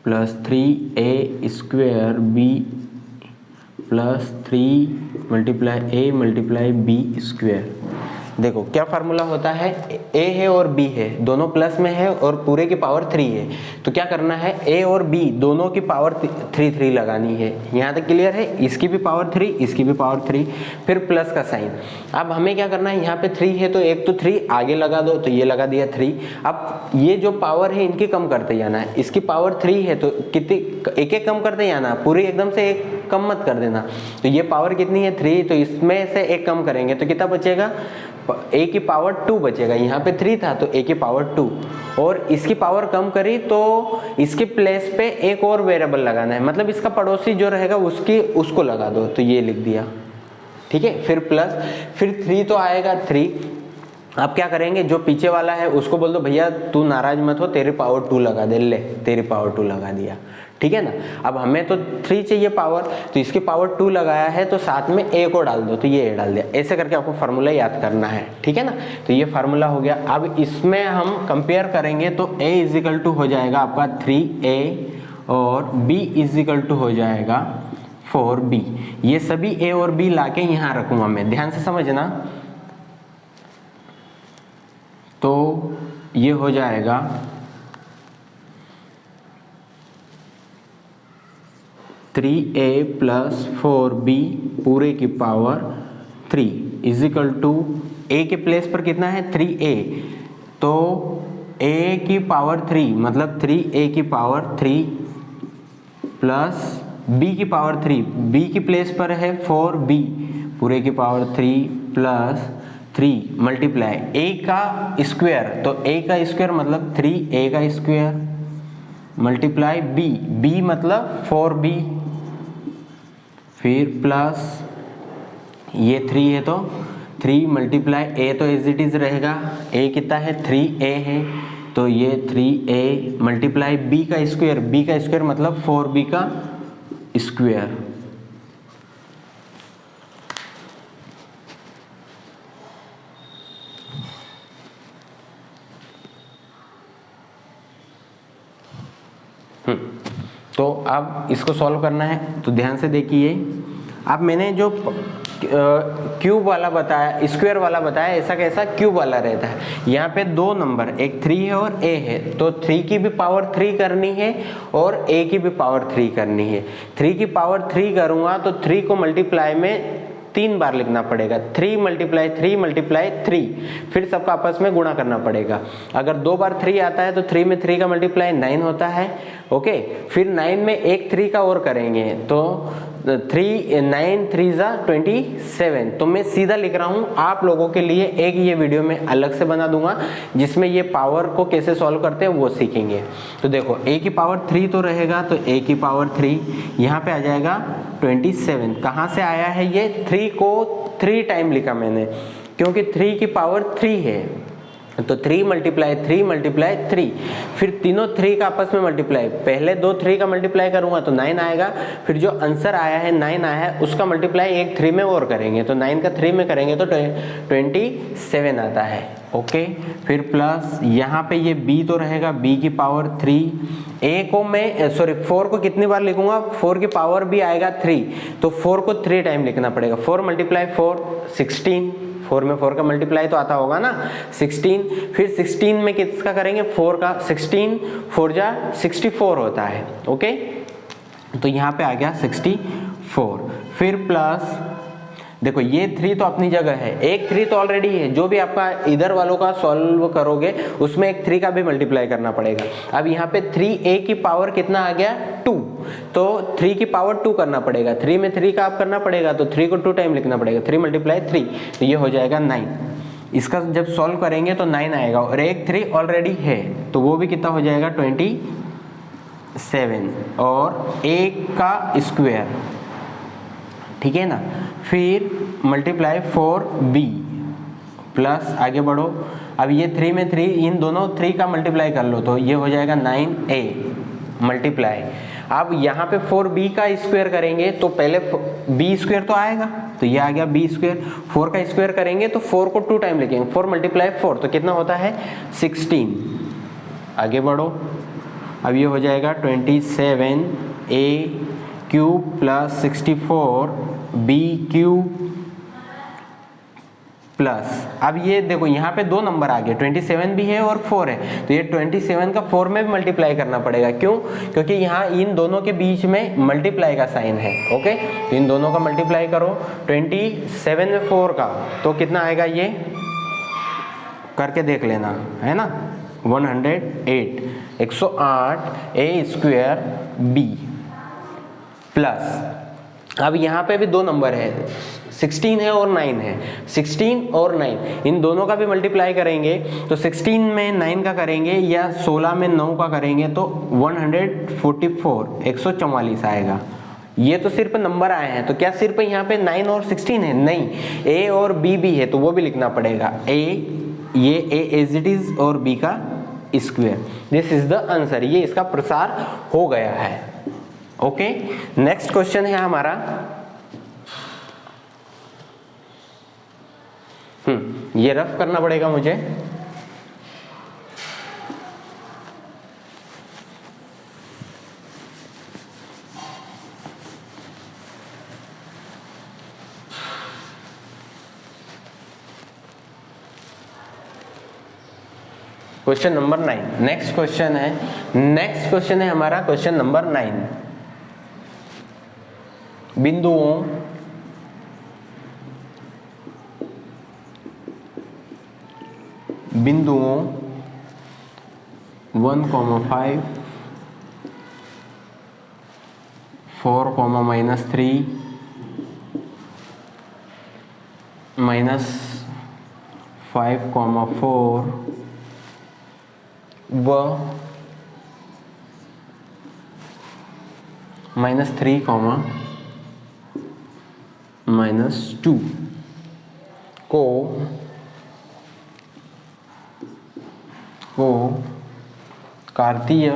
plus 3a² b plus 3 multiply a multiply b²। देखो क्या फार्मूला होता है, a है और b है, दोनों प्लस में है और पूरे की पावर 3 है, तो क्या करना है, a और b दोनों की पावर 3 लगानी है। यहाँ तक क्लियर है, इसकी भी पावर 3, इसकी भी पावर 3, फिर प्लस का साइन। अब हमें क्या करना है, यहाँ पे 3 है तो एक तो 3 आगे लगा दो, तो ये लगा दिया 3। अब ये जो पावर है इनकी कम करते जाना है, इसकी पावर 3 है तो कितनी, एक एक कम करते जाना, पूरी एकदम से एक कम मत कर देना। तो ये पावर कितनी है 3, तो इसमें से एक कम करेंगे तो कितना बचेगा, a की पावर 2 बचेगा। यहाँ पे 3 था तो a की पावर 2, और इसकी पावर कम करी तो इसके प्लेस पे एक और वेरिएबल लगाना है, मतलब इसका पड़ोसी जो रहेगा उसको लगा दो, तो ये लिख दिया, ठीक है। फिर प्लस, फिर 3 तो आएगा 3। अब क्या करेंगे, जो पीछे वाला है उसको बोल दो भैया तू नाराज मत हो, तेरी पावर 2 लगा दे, ले तेरी पावर 2 लगा दिया, ठीक है ना। अब हमें तो 3 चाहिए पावर, तो इसकी पावर 2 लगाया है तो साथ में a को डाल दो, तो ये a डाल दिया। ऐसे करके आपको फार्मूला याद करना है, ठीक है ना। तो ये फार्मूला हो गया। अब इसमें हम कंपेयर करेंगे तो a इजिकल टू हो जाएगा आपका 3a और b इजिकल टू हो जाएगा 4b। ये सभी a और b लाके यहाँ रखूंगा मैं, ध्यान से समझना। तो ये हो जाएगा 3a प्लस 4b पूरे की पावर 3 इजिकल टू a के प्लेस पर कितना है 3a, तो a की पावर 3 मतलब 3a की पावर 3 प्लस b की पावर 3, b की प्लेस पर है 4b पूरे की पावर 3 प्लस 3 मल्टीप्लाई a का स्क्वायर, तो a का स्क्वायर मतलब 3a का स्क्वायर मल्टीप्लाई b मतलब 4b, फिर प्लस ये 3 है तो 3 मल्टीप्लाई a तो एज इट इज रहेगा, a कितना है 3a है, तो ये 3a मल्टीप्लाई b का स्क्वायर मतलब 4b का स्क्वायर। तो अब इसको सॉल्व करना है, तो ध्यान से देखिए। अब मैंने जो क्यूब वाला बताया, स्क्वायर वाला बताया, ऐसा कैसा क्यूब वाला रहता है। यहाँ पे दो नंबर, एक 3 है और a है, तो 3 की भी पावर 3 करनी है और a की भी पावर 3 करनी है। 3 की पावर 3 करूँगा तो 3 को मल्टीप्लाई में 3 बार लिखना पड़ेगा, 3 मल्टीप्लाई 3, फिर सबका आपस में गुणा करना पड़ेगा। अगर 2 बार 3 आता है तो 3 में 3 का मल्टीप्लाई 9 होता है, ओके। फिर 9 में एक 3 का और करेंगे तो 9 3 जा 27। तो मैं सीधा लिख रहा हूँ, आप लोगों के लिए एक ये वीडियो में अलग से बना दूंगा जिसमें ये पावर को कैसे सॉल्व करते हैं वो सीखेंगे। तो देखो a की पावर 3 तो रहेगा, तो a की पावर 3 यहाँ पे आ जाएगा 27। कहाँ से आया है ये, 3 को 3 टाइम लिखा मैंने क्योंकि 3 की पावर 3 है, तो 3 मल्टीप्लाई 3, फिर तीनों 3 का आपस में मल्टीप्लाई, पहले दो 3 का मल्टीप्लाई करूंगा तो 9 आएगा, फिर जो आंसर आया है 9 आया है उसका मल्टीप्लाई एक 3 में और करेंगे, तो 9 का 3 में करेंगे तो 27 आता है, ओके। फिर प्लस यहाँ पे ये b तो रहेगा, b की पावर 3, a को मैं 4 को कितनी बार लिखूंगा, 4 की पावर भी आएगा 3, तो 4 को 3 टाइम लिखना पड़ेगा। 4 मल्टीप्लाई 4 16, 4 में 4 का मल्टीप्लाई तो आता होगा ना 16, फिर 16 में किसका करेंगे 4 का, 16 4 जा 64 होता है, ओके। तो यहाँ पे आ गया 64। फिर प्लस देखो ये 3 तो अपनी जगह है, एक 3 तो ऑलरेडी है, जो भी आपका इधर वालों का सॉल्व करोगे उसमें एक 3 का भी मल्टीप्लाई करना पड़ेगा। अब यहाँ पे 3a की पावर कितना आ गया 2, तो 3 की पावर 2 करना पड़ेगा, 3 में 3 का आप करना पड़ेगा तो 3 को 2 टाइम लिखना पड़ेगा, 3 मल्टीप्लाई 3, तो ये हो जाएगा 9। इसका जब सॉल्व करेंगे तो 9 आएगा और एक 3 ऑलरेडी है तो वो भी कितना हो जाएगा 27 और एक का स्क्वायर, ठीक है ना। फिर मल्टीप्लाई 4b प्लस आगे बढ़ो, अब ये 3 में 3, इन दोनों 3 का मल्टीप्लाई कर लो तो ये हो जाएगा 9a मल्टीप्लाई। अब यहाँ पे 4b का स्क्वायर करेंगे तो पहले b स्क्वायर तो आएगा, तो ये आ गया b स्क्वायर, 4 का स्क्वायर करेंगे तो 4 को 2 टाइम लिखेंगे, 4 मल्टीप्लाई 4 तो कितना होता है 16। आगे बढ़ो अब ये हो जाएगा 27a³ प्लस 64b³ प्लस, अब ये देखो यहाँ पे दो नंबर आ गए, 27 भी है और 4 है, तो ये 27 का 4 में भी मल्टीप्लाई करना पड़ेगा। क्यों? क्योंकि यहाँ इन दोनों के बीच में मल्टीप्लाई का साइन है। ओके, तो इन दोनों का मल्टीप्लाई करो, 27 में 4 का, तो कितना आएगा ये करके देख लेना, है ना, 108, 108 a² प्लस, अब यहाँ पे भी दो नंबर है, 16 है और 9 है, 16 और 9 इन दोनों का भी मल्टीप्लाई करेंगे, तो 16 में 9 का करेंगे या 16 में 9 का करेंगे तो 144, 144 आएगा। ये तो सिर्फ नंबर आए हैं, तो क्या सिर्फ यहाँ पे 9 और 16 है? नहीं, ए और बी भी है, तो वो भी लिखना पड़ेगा, ये ए एज इट इज और बी का square. This is the answer, ये इसका प्रसार हो गया है। ओके, नेक्स्ट क्वेश्चन है हमारा, ये रफ करना पड़ेगा मुझे। क्वेश्चन नंबर 9, नेक्स्ट क्वेश्चन है हमारा क्वेश्चन नंबर 9। बिंदुओं 1,5, 4, -3, -5,4 व -3, -2 को कार्तीय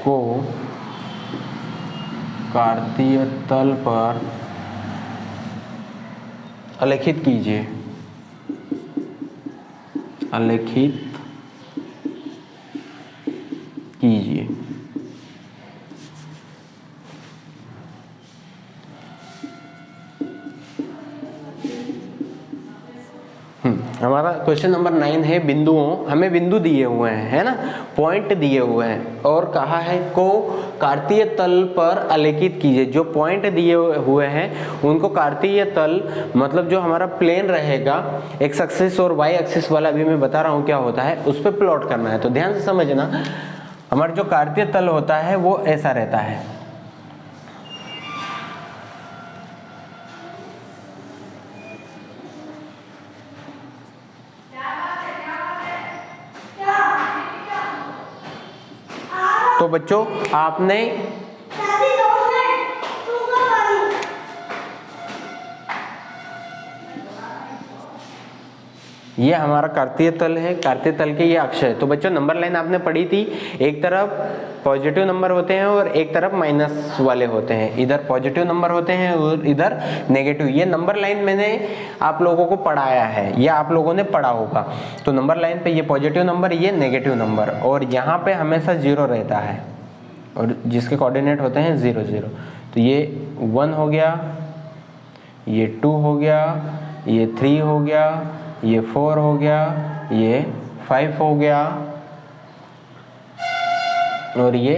को कार्तीय तल पर आलेखित कीजिए। हमारा क्वेश्चन नंबर 9 है बिंदुओं, हमें बिंदु दिए हुए हैं, है ना, पॉइंट दिए हुए हैं और कहा है को कार्तीय तल पर आलेखित कीजिए। जो पॉइंट दिए हुए हैं उनको कार्तीय तल मतलब जो हमारा प्लेन रहेगा एक्स एक्सिस और वाई एक्सिस वाला, अभी मैं बता रहा हूँ क्या होता है, उस पर प्लॉट करना है। तो ध्यान से समझना, हमारा जो कार्तीय तल होता है वो ऐसा रहता है। तो बच्चों आपने ये हमारा कार्तीय तल है, कार्तीय तल के ये अक्ष है। तो बच्चों नंबर लाइन आपने पढ़ी थी, एक तरफ पॉजिटिव नंबर होते हैं और एक तरफ माइनस वाले होते हैं, इधर पॉजिटिव नंबर होते हैं और इधर नेगेटिव। ये नंबर लाइन मैंने आप लोगों को पढ़ाया है या आप लोगों ने पढ़ा होगा। तो नंबर लाइन पे ये पॉजिटिव नंबर, ये नेगेटिव नंबर, और यहाँ पे हमेशा 0 रहता है और जिसके कोऑर्डिनेट होते हैं 0 0। तो ये 1 हो गया, ये 2 हो गया, ये 3 हो गया, ये 4 हो गया, ये 5 हो गया और ये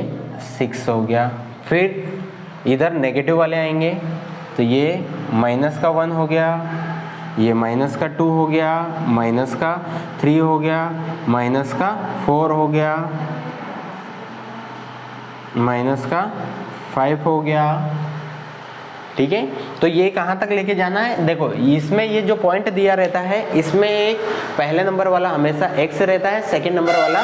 6 हो गया। फिर इधर नेगेटिव वाले आएंगे, तो ये माइनस का 1 हो गया, ये माइनस का 2 हो गया, माइनस का 3 हो गया, माइनस का 4 हो गया, माइनस का 5 हो गया, ठीक है। तो ये कहाँ तक लेके जाना है, देखो इसमें ये जो पॉइंट दिया रहता है इसमें एक पहले नंबर वाला हमेशा x रहता है, सेकंड नंबर वाला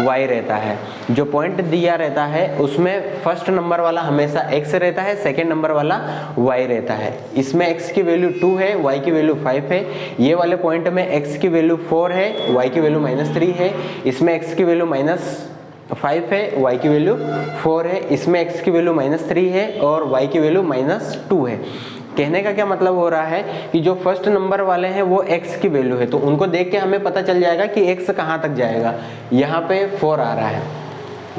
y रहता है। जो पॉइंट दिया रहता है उसमें फर्स्ट नंबर वाला हमेशा x रहता है, सेकंड नंबर वाला y रहता है। इसमें x की वैल्यू 2 है, y की वैल्यू 5 है। ये वाले पॉइंट में x की वैल्यू 4 है, y की वैल्यू -3 है। इसमें x की वैल्यू -5 है, y की वैल्यू 4 है। इसमें x की वैल्यू -3 है और y की वैल्यू -2 है। कहने का क्या मतलब हो रहा है कि जो फर्स्ट नंबर वाले हैं वो x की वैल्यू है, तो उनको देख के हमें पता चल जाएगा कि x कहाँ तक जाएगा। यहाँ पे 4 आ रहा है,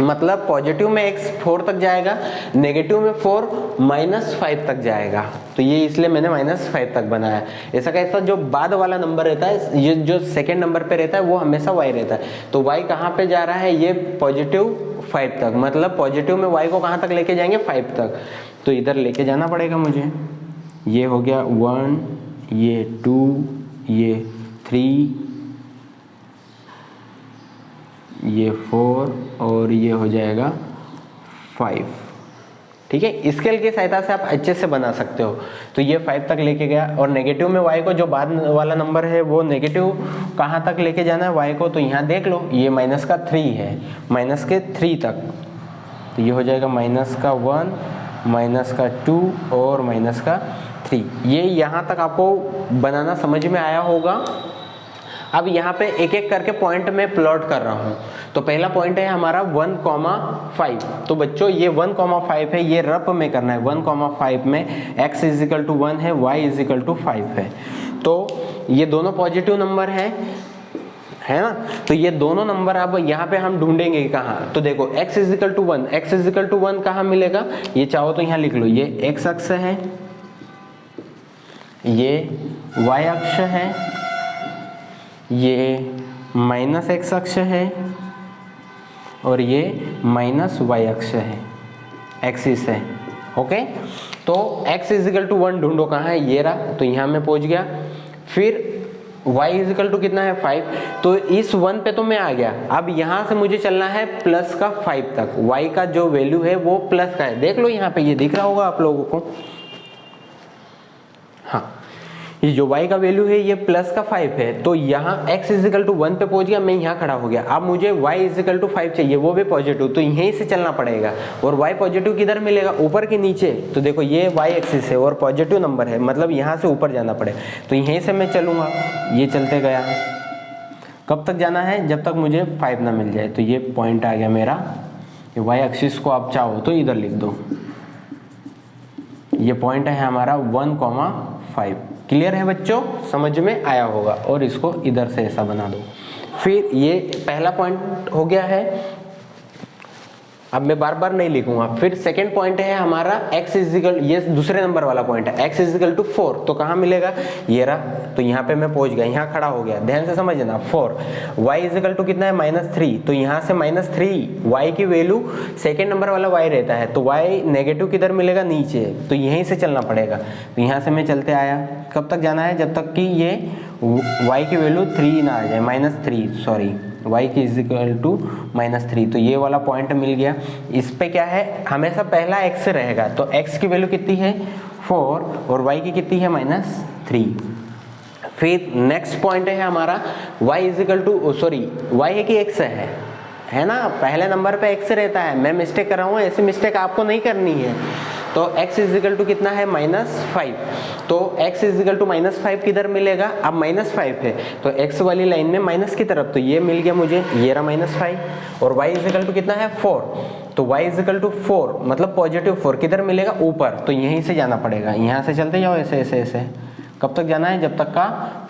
मतलब पॉजिटिव में x 4 तक जाएगा, नेगेटिव में 4 -5 तक जाएगा। तो ये इसलिए मैंने -5 तक बनाया। ऐसा कैसा जो बाद वाला नंबर रहता है, ये जो सेकेंड नंबर पे रहता है वो हमेशा y रहता है। तो y कहाँ पे जा रहा है, ये +5 तक, मतलब पॉजिटिव में y को कहाँ तक लेके जाएंगे, 5 तक। तो इधर लेके जाना पड़ेगा मुझे। ये हो गया 1, ये 2, ये 3, ये 4 और ये हो जाएगा 5, ठीक है। स्केल की सहायता से आप अच्छे से बना सकते हो। तो ये 5 तक लेके गया और नेगेटिव में y को, जो बाद वाला नंबर है वो नेगेटिव कहाँ तक लेके जाना है y को, तो यहाँ देख लो ये -3 है, -3 तक। तो ये हो जाएगा -1, -2 और -3। ये यहाँ तक आपको बनाना समझ में आया होगा। अब यहाँ पे एक एक करके पॉइंट में प्लॉट कर रहा हूँ। तो पहला पॉइंट है हमारा 1,5। तो बच्चों ये 1,5 है, ये रफ में करना है। 1,5 में x = 1 है, y = 5 है। तो ये दोनों पॉजिटिव नंबर है ना। तो ये दोनों नंबर अब यहाँ पे हम ढूंढेंगे कहाँ, तो देखो x = 1, x = 1 कहाँ मिलेगा, ये चाहो तो यहाँ लिख लो। ये x अक्ष है, ये y अक्ष है, ये -x अक्ष है और ये -y अक्ष है, एक्सिस है। ओके, तो x = 1 ढूंढो कहाँ है, ये रहा। तो यहाँ मैं पहुँच गया। फिर y = कितना है, 5। तो इस 1 पे तो मैं आ गया। अब यहाँ से मुझे चलना है प्लस का 5 तक। y का जो वैल्यू है वो प्लस का है, देख लो यहाँ पे, ये दिख रहा होगा आप लोगों को। हाँ, ये जो y का वैल्यू है ये प्लस का 5 है। तो यहाँ x = 1 पे पहुंच गया, मैं यहाँ खड़ा हो गया। अब मुझे y = 5 चाहिए, वो भी पॉजिटिव, तो यहीं से चलना पड़ेगा। और y पॉजिटिव किधर मिलेगा, ऊपर के नीचे। तो देखो ये y एक्सिस है और पॉजिटिव नंबर है, मतलब यहाँ से ऊपर जाना पड़ेगा। तो यहीं से मैं चलूँगा, ये चलते गया। कब तक जाना है, जब तक मुझे 5 ना मिल जाए। तो ये पॉइंट आ गया मेरा। ये y एक्सिस को आप चाहो तो इधर लिख दो। ये पॉइंट है हमारा 1,5। क्लियर है बच्चों, समझ में आया होगा। और इसको इधर से ऐसा बना दो। फिर ये पहला पॉइंट हो गया है, अब मैं बार बार नहीं लिखूंगा। फिर सेकंड पॉइंट है हमारा x ये दूसरे नंबर वाला पॉइंट है, x = 4। तो कहाँ मिलेगा, ये रहा। तो यहाँ पे मैं पहुंच गया, यहाँ खड़ा हो गया। ध्यान से समझना, 4। y = कितना है, -3। तो यहाँ से -3, y की वैल्यू सेकेंड नंबर वाला y रहता है, तो y नेगेटिव किधर मिलेगा, नीचे। तो यहीं से चलना पड़ेगा। तो यहाँ से मैं चलते आया। कब तक जाना है, जब तक कि ये y की वैल्यू 3 ना आ जाए, -3 सॉरी, y = -3। तो ये वाला पॉइंट मिल गया। इस पे क्या है, हमेशा पहला x रहेगा। तो x की वैल्यू कितनी है, 4 और y की कितनी है, -3। फिर नेक्स्ट पॉइंट है हमारा y है कि x है ना। पहले नंबर पे x रहता है, मैं मिस्टेक कर रहा हूँ, ऐसी मिस्टेक आपको नहीं करनी है। तो x = कितना है, -5। तो x = -5 किधर मिलेगा, अब -5 है तो x वाली लाइन में माइनस की तरफ। तो ये मिल गया मुझे, ये रहा -5। और y = कितना है, 4। तो y = 4 मतलब +4 किधर मिलेगा, ऊपर। तो यहीं से जाना पड़ेगा, यहाँ से चलते जाओ ऐसे ऐसे ऐसे। कब तक जाना है, जब तक का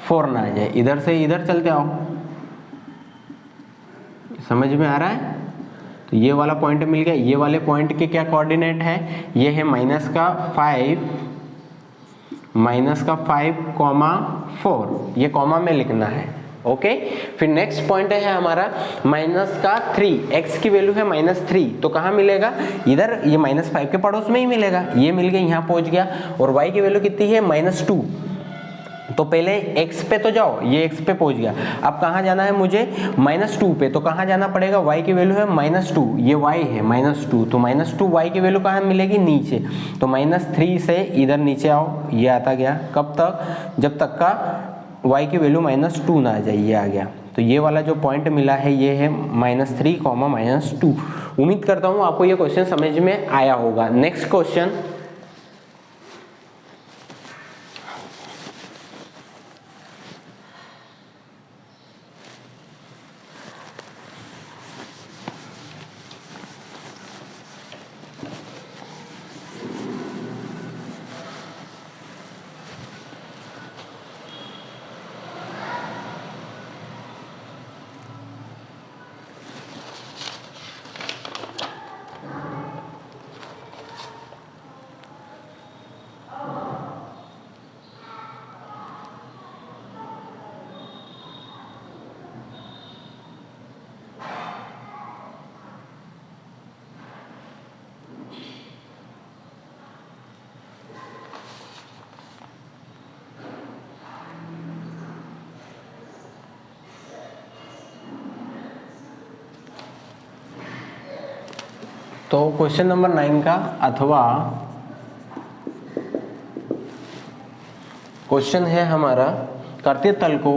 4 ना आ जाए। इधर से इधर चलते आओ, समझ में आ रहा है। तो ये वाला पॉइंट मिल गया। ये वाले पॉइंट के क्या कोऑर्डिनेट है, ये है -5,4। ये कॉमा में लिखना है। ओके, फिर नेक्स्ट पॉइंट है हमारा -3। x की वैल्यू है -3। तो कहाँ मिलेगा, इधर, ये -5 के पड़ोस में ही मिलेगा। ये मिल गया, यहाँ पहुंच गया। और y की वैल्यू कितनी है, -2। तो पहले x पे तो जाओ, ये x पे पहुंच गया। अब कहाँ जाना है मुझे, -2 पे। तो कहाँ जाना पड़ेगा, y की वैल्यू है -2, ये y है -2, तो -2 y की वैल्यू कहाँ मिलेगी, नीचे। तो -3 से इधर नीचे आओ, ये आता गया। कब तक, जब तक का y की वैल्यू -2 ना आ जाए, ये आ गया। तो ये वाला जो पॉइंट मिला है ये है -3, -2। उम्मीद करता हूँ आपको ये क्वेश्चन समझ में आया होगा। नेक्स्ट क्वेश्चन, तो क्वेश्चन नंबर 9 का अथवा क्वेश्चन है हमारा, कार्तीय तल को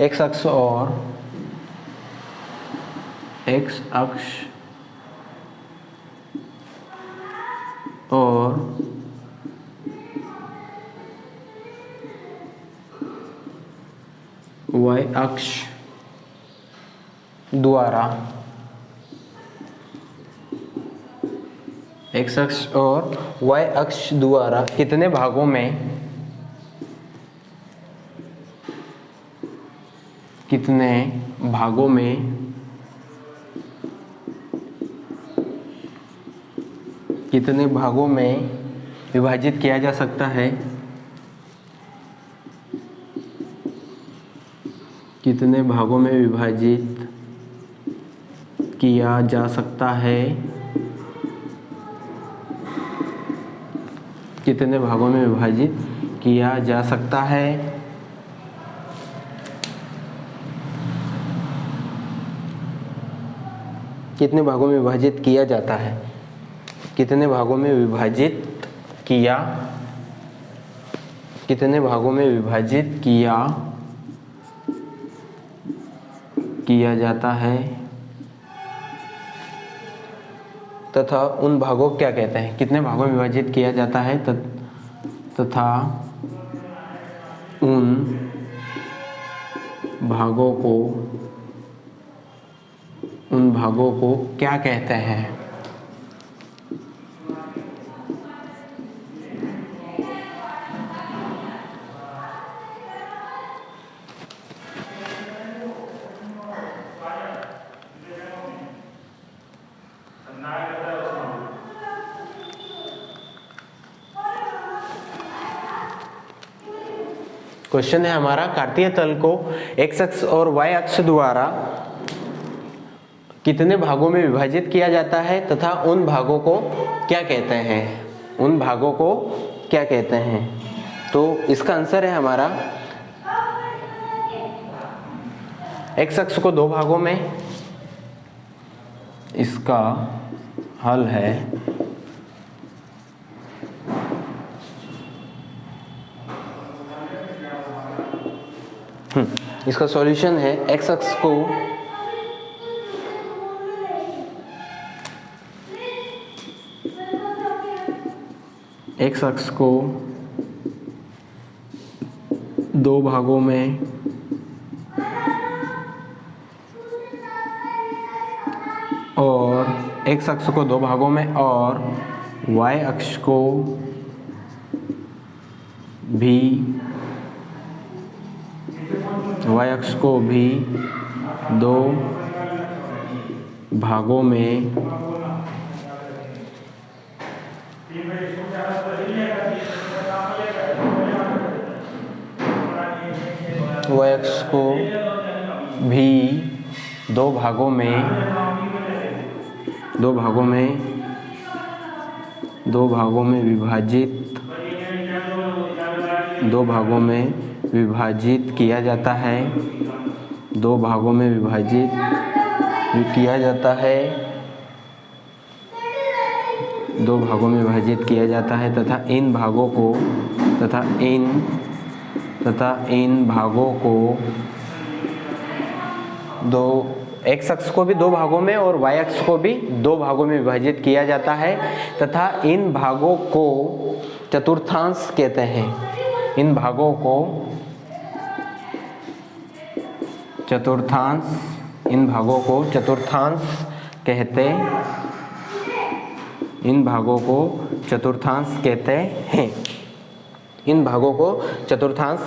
x अक्ष और x अक्ष और y अक्ष द्वारा, x अक्ष और y अक्ष द्वारा कितने भागों में विभाजित किया जा सकता है, कितने भागों में विभाजित किया जा सकता है, कितने भागों में विभाजित किया जा सकता है। कितने भागों में विभाजित किया जाता है, कितने भागों में विभाजित किया, कितने भागों में विभाजित किया जाता है, तथा उन भागों को क्या कहते हैं। कितने भागों में विभाजित किया जाता है तथा उन भागों को क्या कहते हैं। क्वेश्चन है हमारा, कार्तीय तल को x अक्ष और y अक्ष द्वारा कितने भागों में विभाजित किया जाता है तथा उन भागों को क्या कहते हैं, उन भागों को क्या कहते हैं। तो इसका आंसर है हमारा, x अक्ष को 2 भागों में, इसका हल है इसका सॉल्यूशन है x अक्ष को दो भागों में और x अक्ष को 2 भागों में और y अक्ष को भी 2 भागों में दो भागों में विभाजित किया जाता है, दो भागों में विभाजित किया जाता है तथा इन भागों को दो एक्स अक्ष को भी दो भागों में और वाई अक्ष को भी दो भागों में विभाजित किया जाता है तथा इन भागों को चतुर्थांश कहते हैं। इन भागों को चतुर्थांश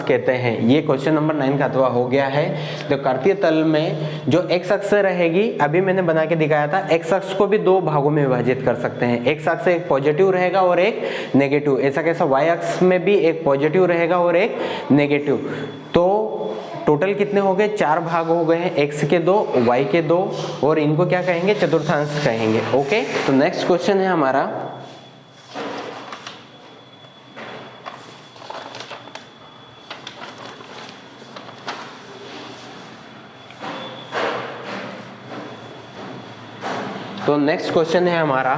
कहते हैं। ये क्वेश्चन नंबर 9 का अथवा हो गया है। तो कार्तीय तल में जो एक्स अक्ष रहेगी, अभी मैंने बना के दिखाया था, एक्स अक्ष को भी दो भागों में विभाजित कर सकते हैं। एक्स अक्ष एक पॉजिटिव रहेगा और एक नेगेटिव, ऐसा कैसा वाई अक्ष में भी एक पॉजिटिव रहेगा और एक नेगेटिव। तो टोटल कितने हो गए? 4 भाग हो गए हैं, एक्स के 2, वाई के 2, और इनको क्या कहेंगे? चतुर्थांश कहेंगे। ओके, तो नेक्स्ट क्वेश्चन है हमारा, तो नेक्स्ट क्वेश्चन है हमारा